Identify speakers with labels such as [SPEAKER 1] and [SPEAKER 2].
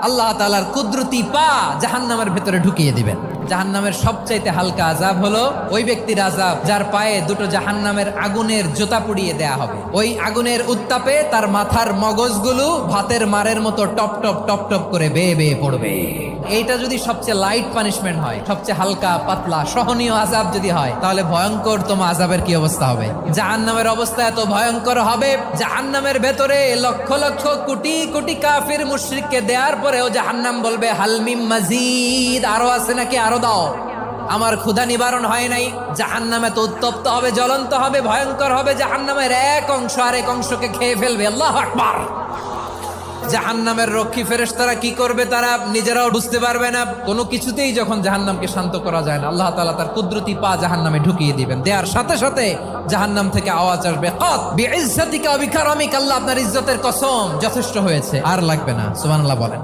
[SPEAKER 1] আল্লাহ তাআলার কুদরতি পা জাহান্নামের ভেতরে ঢুকিয়ে দিবেন। জাহান্নামের সবচাইতে হালকা আযাব হলো ওই ব্যক্তির আযাব যার পায়ে দুটো জাহান্নামের আগুনের জোতা পুড়িয়ে দেয়া হবে। ওই আগুনের উত্তাপে তার মাথার মগজগুলো ভাতের মারের মতো টপ টপ টপ টপ করে বেয়ে বেয়ে পড়বে। এইটা যদি সবচেয়ে লাইট পানিশমেন্ট হয়, সবচেয়ে হালকা পাতলা সহনীয় আযাব যদি হয়, তাহলে ভয়ঙ্কর তোমার আযাবের কি অবস্থা হবে? জাহান্নামের অবস্থা এত ভয়ঙ্কর হবে, জাহান্নামের ভেতরে লক্ষ লক্ষ কোটি কোটি কাফির মুশরিককে দেওয়ার পরেও জাহান্নাম বলবে হালমিম মাজিদ, আরো আছে নাকি, আরো দাও, আমার ক্ষুধা নিবারণ হয় নাই। জাহান্নামে তো উত্তপ্ত হবে, জ্বলন্ত হবে, ভয়ঙ্কর হবে। জাহান্নামের এক অংশ আরেক অংশকে খেয়ে ফেলবে। আল্লাহু আকবার। জাহান্নামের রক্ষী ফেরেশতারা কি করবে তারা নিজেরাও বুঝতে পারবে না। কোনো কিছুতেই যখন জাহান্নামকে শান্ত করা যায় না, আল্লাহ তাআলা তার কুদরতি পা জাহান্নামে ঢুকিয়ে দিবেন। দেওয়ার সাথে সাথে জাহান্নাম থেকে আওয়াজ আসবে, কাত বিইজ্জাতিকা ওয়া বিকারামিকা, আল্লাহ আপনার ইজ্জতের কসম, যথেষ্ট হয়েছে, আর লাগবে না। সুবহানাল্লাহ বলেন।